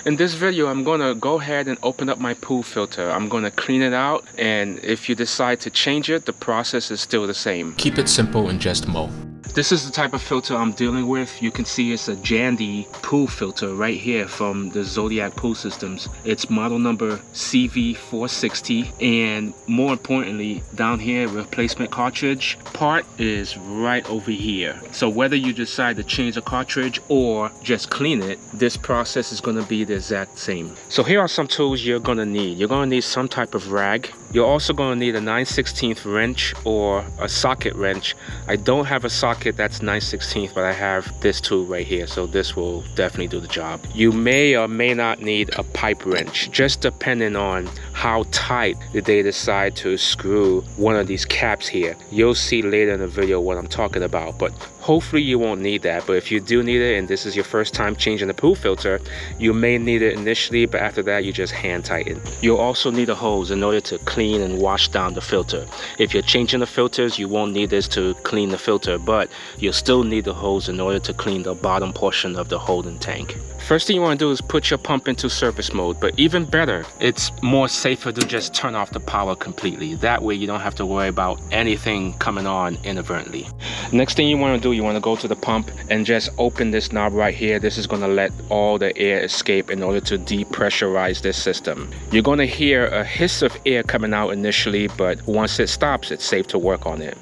In this video, I'm gonna go ahead and open up my pool filter. I'm gonna clean it out, and if you decide to change it, the process is still the same. Keep it simple and just mow. This is the type of filter I'm dealing with. You can see it's a Jandy pool filter right here from the Zodiac Pool Systems. It's model number CV460, and more importantly, down here, replacement cartridge part is right over here. So whether you decide to change the cartridge or just clean it, this process is gonna be the exact same. So here are some tools you're gonna need. You're gonna need some type of rag. You're also gonna need a 9/16 wrench or a socket wrench. I don't have a socket that's 9/16, but I have this tool right here, so this will definitely do the job. You may or may not need a pipe wrench, just depending on how tight they decide to screw one of these caps here. You'll see later in the video what I'm talking about, but hopefully you won't need that. But if you do need it and this is your first time changing the pool filter, you may need it initially, but after that you just hand tighten. You'll also need a hose in order to clean and wash down the filter. If you're changing the filters, you won't need this to clean the filter, but you'll still need the hose in order to clean the bottom portion of the holding tank. First thing you want to do is put your pump into service mode, but even better, it's more safer to just turn off the power completely. That way you don't have to worry about anything coming on inadvertently. Next thing you want to do, you want to go to the pump and just open this knob right here. This is going to let all the air escape in order to depressurize this system. You're going to hear a hiss of air coming out initially, but once it stops, it's safe to work on it.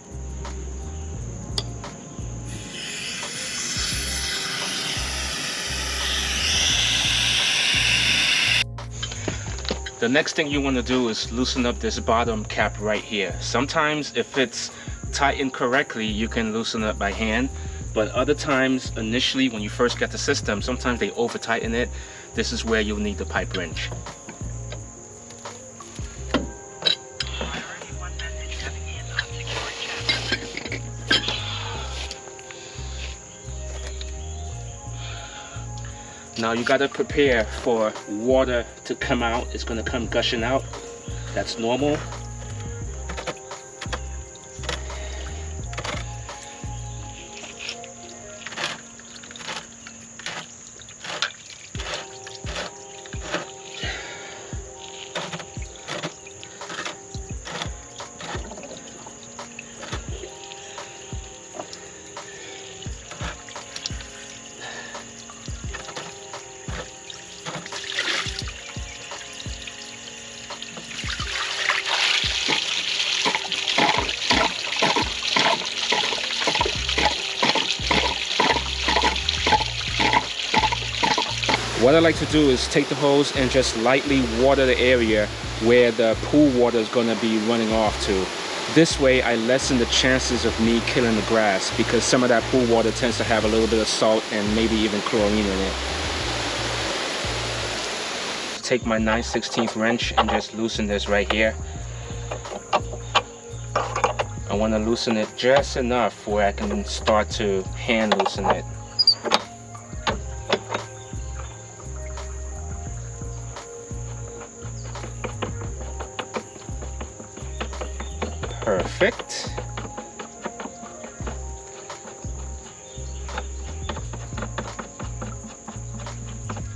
The next thing you want to do is loosen up this bottom cap right here. Sometimes if it's tightened correctly, you can loosen it by hand, but other times, initially when you first get the system, sometimes they over tighten it. This is where you'll need the pipe wrench. Now you gotta prepare for water to come out. It's gonna come gushing out. That's normal. What I like to do is take the hose and just lightly water the area where the pool water is going to be running off to. This way I lessen the chances of me killing the grass, because some of that pool water tends to have a little bit of salt and maybe even chlorine in it. Take my 9/16 wrench and just loosen this right here. I want to loosen it just enough where I can start to hand loosen it. Perfect.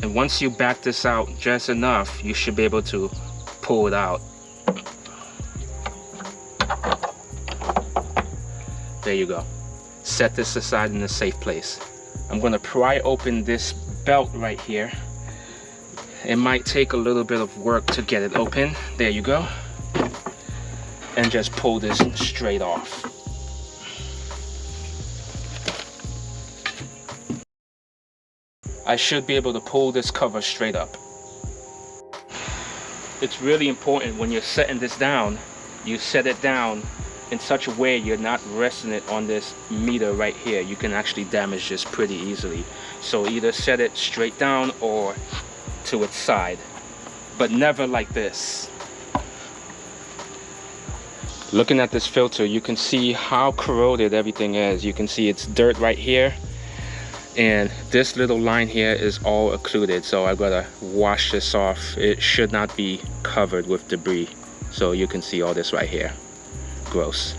And once you back this out just enough, you should be able to pull it out. There you go. Set this aside in a safe place. I'm going to pry open this belt right here. It might take a little bit of work to get it open. There you go. And just pull this straight off. I should be able to pull this cover straight up. It's really important when you're setting this down, you set it down in such a way you're not resting it on this meter right here. You can actually damage this pretty easily. So either set it straight down or to its side, but never like this. Looking at this filter, you can see how corroded everything is. You can see it's dirt right here, and this little line here is all occluded, so I've got to wash this off. It should not be covered with debris, so you can see all this right here. Gross.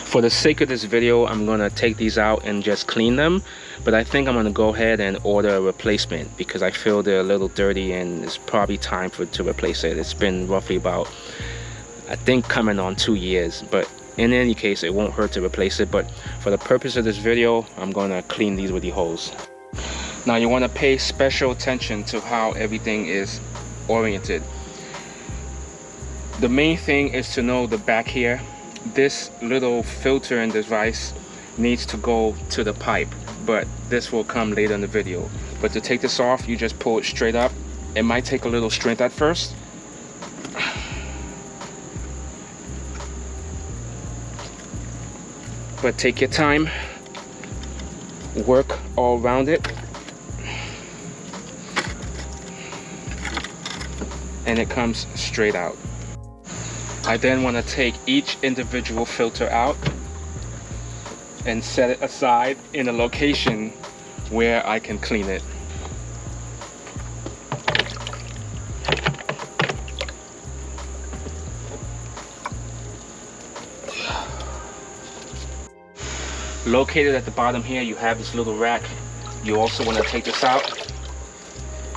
For the sake of this video, I'm gonna take these out and just clean them, But I think I'm gonna go ahead and order a replacement because I feel they're a little dirty and it's probably time to replace it. It's been roughly about, I think, coming on 2 years, but in any case, it won't hurt to replace it. But for the purpose of this video, I'm gonna clean these with the hose. Now you wanna pay special attention to how everything is oriented. The main thing is to know the back here. This little filter and device needs to go to the pipe, but this will come later in the video. But to take this off, you just pull it straight up. It might take a little strength at first. But take your time, work all around it, and it comes straight out. I then want to take each individual filter out and set it aside in a location where I can clean it. Located at the bottom here, you have this little rack. You also want to take this out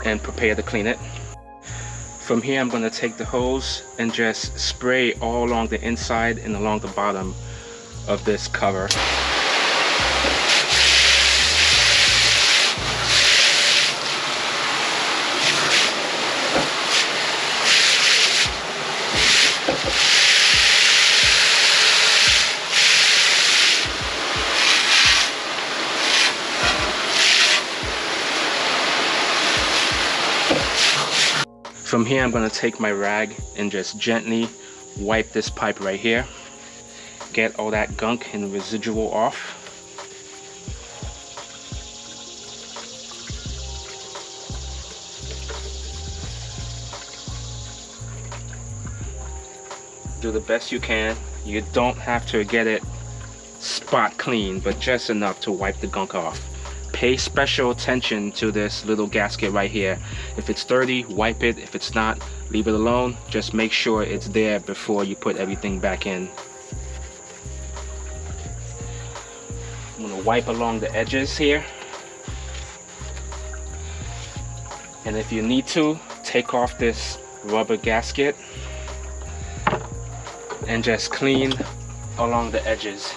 and prepare to clean it. From here, I'm going to take the hose and just spray all along the inside and along the bottom of this cover. From here, I'm going to take my rag and just gently wipe this pipe right here. Get all that gunk and residual off. Do the best you can. You don't have to get it spot clean, but just enough to wipe the gunk off. Pay special attention to this little gasket right here. If it's dirty, wipe it. If it's not, leave it alone. Just make sure it's there before you put everything back in. I'm gonna wipe along the edges here. And if you need to, take off this rubber gasket and just clean along the edges.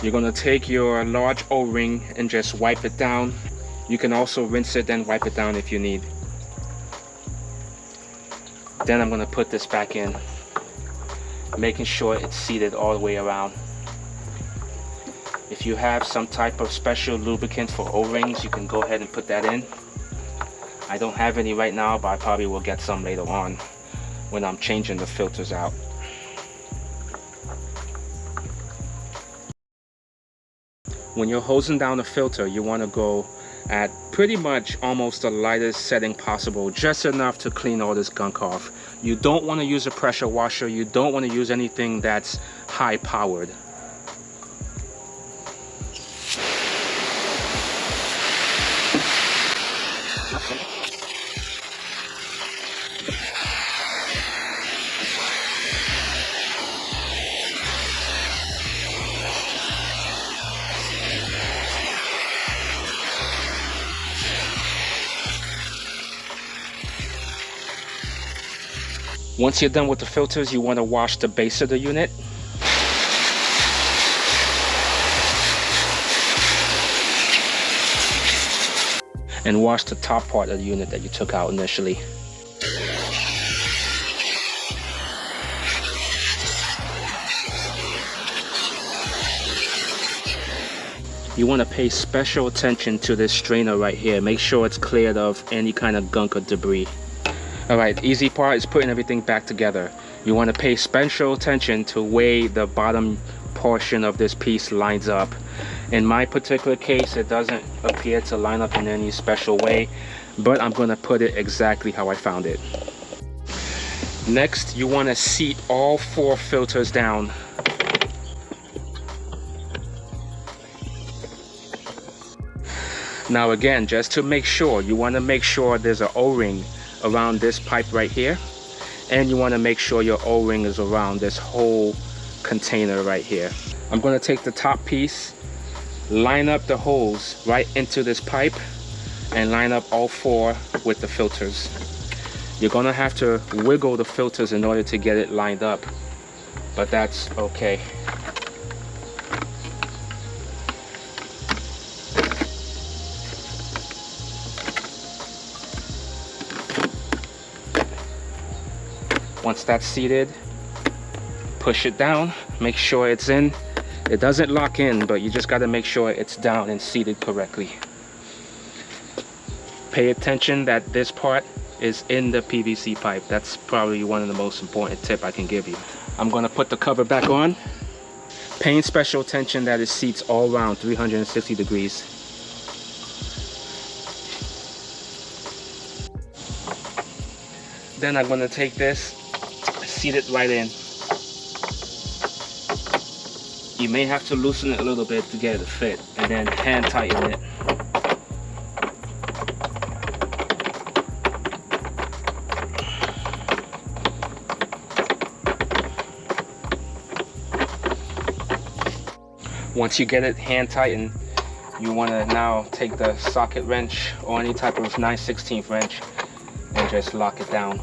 You're going to take your large O-ring and just wipe it down. You can also rinse it and wipe it down if you need. Then I'm going to put this back in, making sure it's seated all the way around. If you have some type of special lubricant for O-rings, you can go ahead and put that in. I don't have any right now, but I probably will get some later on when I'm changing the filters out. When you're hosing down a filter, you want to go at pretty much almost the lightest setting possible, just enough to clean all this gunk off. You don't want to use a pressure washer. You don't want to use anything that's high powered. Once you're done with the filters, you want to wash the base of the unit. And wash the top part of the unit that you took out initially. You want to pay special attention to this strainer right here. Make sure it's cleared of any kind of gunk or debris. Alright, easy part is putting everything back together. You want to pay special attention to where the bottom portion of this piece lines up. In my particular case, it doesn't appear to line up in any special way, but I'm going to put it exactly how I found it. Next, you want to seat all 4 filters down. Now again, just to make sure, you want to make sure there's an O-ring around this pipe right here, and you want to make sure your O-ring is around this whole container right here. I'm going to take the top piece, line up the holes right into this pipe, and line up all 4 with the filters. You're going to have to wiggle the filters in order to get it lined up, but that's okay. Once that's seated, push it down, make sure it's in. It doesn't lock in, but you just got to make sure it's down and seated correctly. Pay attention that this part is in the PVC pipe. That's probably one of the most important tip I can give you. I'm going to put the cover back on, paying special attention that it seats all around 360 degrees. Then I'm going to take this, seat it right in. You may have to loosen it a little bit to get it to fit, and then hand tighten it. Once you get it hand tightened, you want to now take the socket wrench or any type of 9/16 wrench and just lock it down.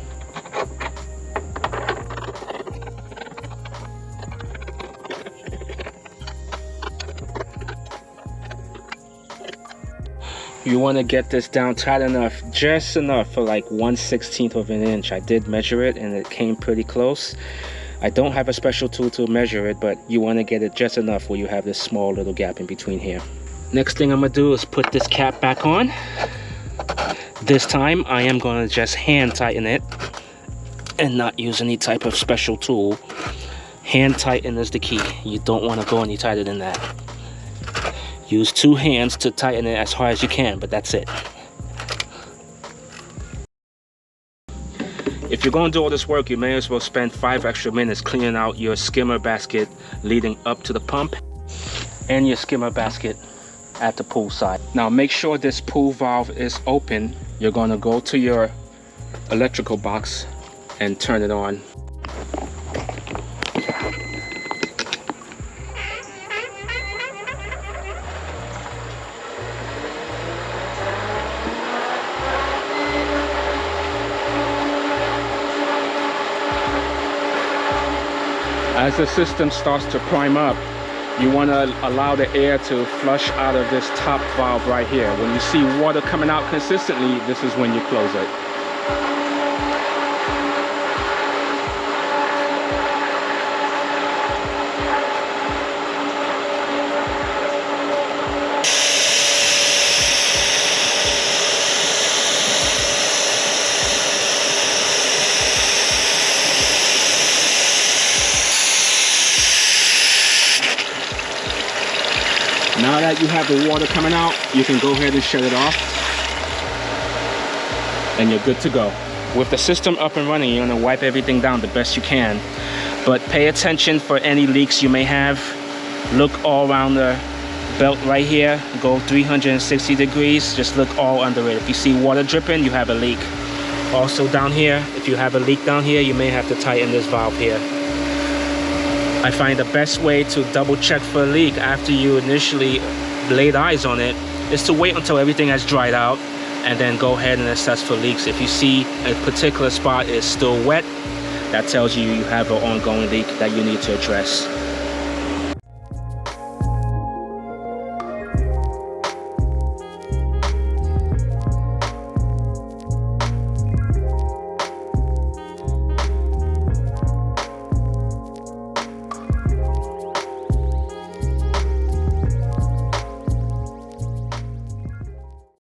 You want to get this down tight enough, just enough for like 1/16 of an inch. I did measure it and it came pretty close. I don't have a special tool to measure it, but you want to get it just enough where you have this small little gap in between here. Next thing I'm going to do is put this cap back on. This time I am going to just hand tighten it and not use any type of special tool. Hand tighten is the key. You don't want to go any tighter than that. Use 2 hands to tighten it as hard as you can, but that's it. If you're going to do all this work, you may as well spend 5 extra minutes cleaning out your skimmer basket leading up to the pump and your skimmer basket at the pool side. Now make sure this pool valve is open. You're going to go to your electrical box and turn it on. As the system starts to prime up, you want to allow the air to flush out of this top valve right here. When you see water coming out consistently, this is when you close it. Now that you have the water coming out, you can go ahead and shut it off and you're good to go. With the system up and running, you're going to wipe everything down the best you can, but pay attention for any leaks you may have. Look all around the belt right here, go 360 degrees, just look all under it. If you see water dripping, you have a leak. Also down here, if you have a leak down here, you may have to tighten this valve here. I find the best way to double check for a leak after you initially laid eyes on it is to wait until everything has dried out and then go ahead and assess for leaks. If you see a particular spot is still wet, that tells you you have an ongoing leak that you need to address.